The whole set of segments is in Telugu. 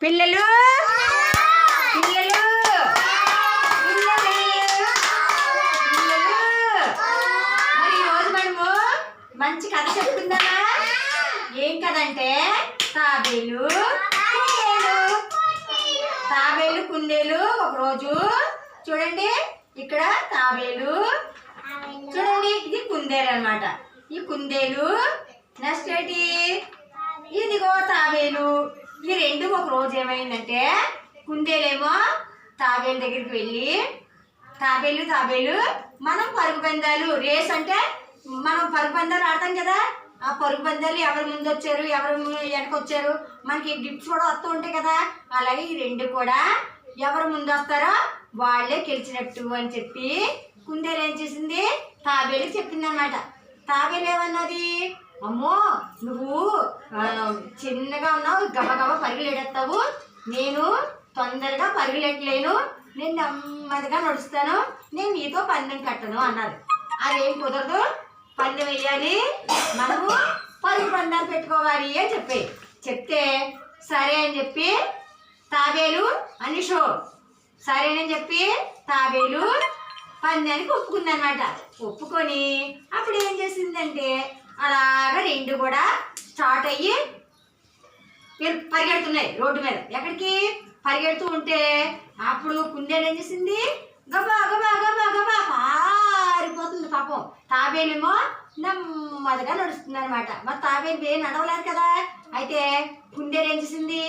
పిల్లలు పిల్లలు మరి ఈరోజు మనము మంచి కథ చెప్పుకుందామా? ఏం కథ అంటే తాబేలు తాబేలు కుందేలు. ఒకరోజు చూడండి, ఇక్కడ తాబేలు చూడండి, ఇది కుందేలు అన్నమాట. ఈ కుందేలు నెక్స్ట్ ఏంటి, ఇదిగో తాబేలు. ఈ రెండు ఒక రోజు ఏమైందంటే, కుందేలేమో తాబేలు దగ్గరికి వెళ్ళి, తాబేలు మనం పరుగు పందాలు రేస్ అంటే మనం పరుగు పందాలు ఆడతాం కదా, ఆ పరుగు పందాలు ఎవరు ముందు వచ్చారు ఎవరు వెనక వచ్చారు మనకి గిఫ్ట్స్ కూడా వస్తూ ఉంటాయి కదా, అలాగే ఈ రెండు కూడా ఎవరు ముందు వస్తారో వాళ్ళే గెలిచినట్టు అని చెప్పి కుందేలు ఏం చేసింది, తాబేలుకి చెప్పింది అనమాట. తాబేలు ఏమన్నది, అమ్మో నువ్వు చిన్నగా ఉన్నావు, గబగబా పరుగులేడేస్తావు, నేను తొందరగా పరుగులెట్టలేను, నేను నెమ్మదిగా నడుస్తాను, నేను నీతో పందెం కట్టను అన్నారు. అదేం కుదరదు, పందెం వేయాలి, మనము పరుగు పందాలు పెట్టుకోవాలి అని చెప్తే సరే అని చెప్పి తాబేలు అనిషో సరేనని చెప్పి తాబేలు పందానికి ఒప్పుకుందనమాట. ఒప్పుకొని అప్పుడు ఏం చేసిందంటే, అలాగా రెండు కూడా స్టార్ట్ అయ్యి పరిగెడుతున్నాయి రోడ్డు మీద. ఎక్కడికి పరిగెడుతూ ఉంటే అప్పుడు కుందేలు ఏం చేసింది, గబా గబా గబా గబా పారిపోతుంది. పాపం తాబేలేమో నెమ్మదిగా నడుస్తుంది అనమాట. మరి తాబేలు ఏం నడవలేదు కదా, అయితే కుందేలు ఏం చేసింది,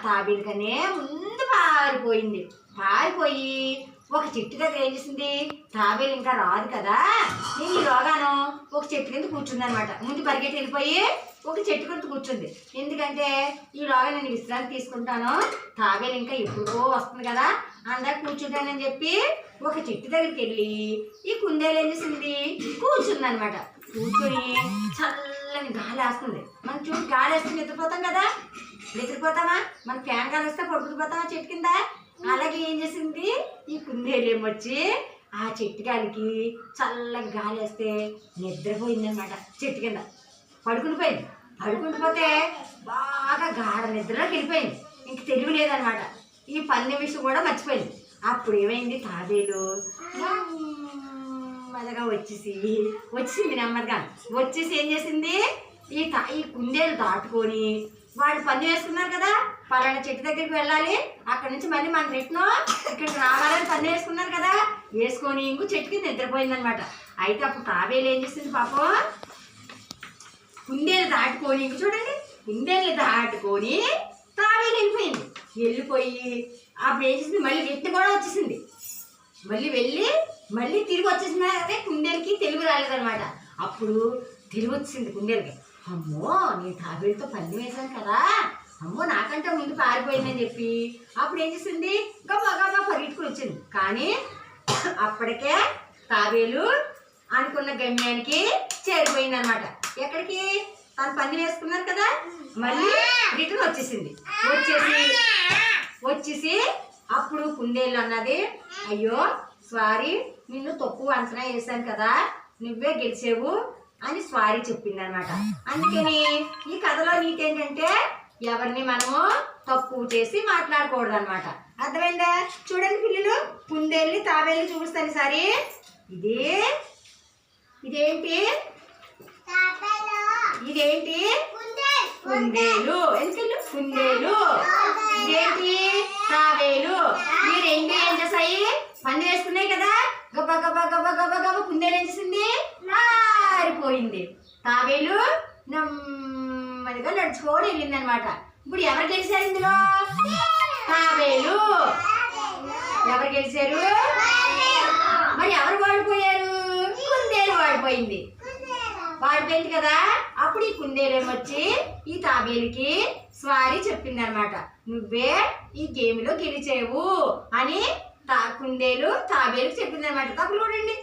తాబేలు కనే ముందు పారిపోయి ఒక చెట్టు దగ్గర ఏం చేసింది, తాబేలు ఇంకా రాదు కదా, నేను ఈలోగాను ఒక చెట్టు కింద కూర్చుంది అనమాట. ముందు పరిగెట్టి వెళ్ళిపోయి ఒక చెట్టు కింద కూర్చుంది. ఎందుకంటే ఈలోగా నేను విశ్రాంతి తీసుకుంటాను, తాబేలు ఇంకా ఎప్పుడో వస్తుంది కదా, అందరూ కూర్చుంటానని చెప్పి ఒక చెట్టు దగ్గరికి వెళ్ళి ఈ కుందేలు ఏం చేసింది, కూర్చుంది అనమాట. కూర్చొని చల్లని గాలి వేస్తుంది. మనం చూసి గాలి వేస్తే నిద్రపోతాం కదా, నిద్రపోతామా? మన ఫ్యాన్ గాలి వస్తే పడుకుపోతామా చెట్టు కింద? అలాగే ఏం చేసింది, ఈ కుందేలు ఏమొచ్చి ఆ చెట్టు గాలికి చల్లగా గాలి వేస్తే నిద్రపోయిందనమాట. చెట్టు కింద పడుకుండిపోతే బాగా గాఢ నిద్రలోకి వెళ్ళిపోయింది. ఇంక తెలివి లేదనమాట. ఈ పన్నె విషయం కూడా మర్చిపోయింది. అప్పుడు ఏమైంది, తాబేలు నెమ్మదిగా వచ్చేసింది నెమ్మదిగా వచ్చేసి ఏం చేసింది, ఈ కుందేలు దాటుకొని వాళ్ళు పని వేసుకున్నారు కదా, పలానా చెట్టు దగ్గరికి వెళ్ళాలి, అక్కడ నుంచి మళ్ళీ మన రిటర్న్ ఇక్కడికి రావాలని పని వేసుకున్నారు కదా, వేసుకొని ఇంకో చెట్టుకి నిద్రపోయిందనమాట. అయితే అప్పుడు తాబేలు ఏం చేసింది, పాపం కుందేలు దాటుకొని, ఇంక చూడండి కుందేలు దాటుకొని తాబేలు వెళ్ళిపోయి అప్పుడు ఏం చేసింది, మళ్ళీ రిటర్న్ కూడా వచ్చేసింది. మళ్ళీ తిరిగి వచ్చేసింది. అదే కుందేలుకి తెలివి రాలేదనమాట. అప్పుడు తెలివి వచ్చింది కుందేలుకి, అమ్మో నేను తాబేలుతో పందెం వేసాను కదా, అమ్మో నాకంటే ముందు పారిపోయిందని చెప్పి అప్పుడు ఏం చేసింది, గబా పరిగెట్టుకుని వచ్చింది. కానీ అప్పటికే తాబేలు అనుకున్న గమ్యానికి చేరిపోయింది అనమాట. ఎక్కడికి, తను పందెం వేసుకున్నారు కదా, మళ్ళీ రిటర్న్ వచ్చేసి అప్పుడు కుందేలు అన్నది, అయ్యో సారీ, నిన్ను తక్కువ అంచనా వేసాను కదా, నువ్వే గెలిచేవు అని సారీ చెప్పింది అనమాట. అందుకని ఈ కథలో నీతి ఏంటంటే, ఎవరిని మనము తక్కువ చేసి మాట్లాడకూడదు అనమాట. అర్థమైందా? చూడండి పిల్లలు, కుందేల్ని తాబేల్ని చూపిస్తాను సారి. ఇదేంటి కుందేలు. ఎందుకు కుందేలు, ఇదేంటి తాబేలు. ఈ రెండు ఏం చేస్తాయి, పని వేసుకున్నాయి కదా, గబా గబా గబా గబా గబా కుందేలు ఏం చేసింది, మారిపోయింది. తాబేలు నెమ్మదిగా నడుచుకోవడం వెళ్ళింది అనమాట. ఇప్పుడు ఎవరు గెలిచారు ఇందులో, తాబేలు. ఎవరు గెలిచారు, మరి ఎవరు వాడిపోయారు, కుందేలు వాడిపోయింది కదా. అప్పుడు ఈ కుందేలు ఏమొచ్చి ఈ తాబేలుకి స్వారీ చెప్పింది అనమాట, నువ్వే ఈ గేమ్లో గెలిచేవు అని కుందేలు తాబేలుకి చెప్పింది అనమాట. తప్పులు చూడండి.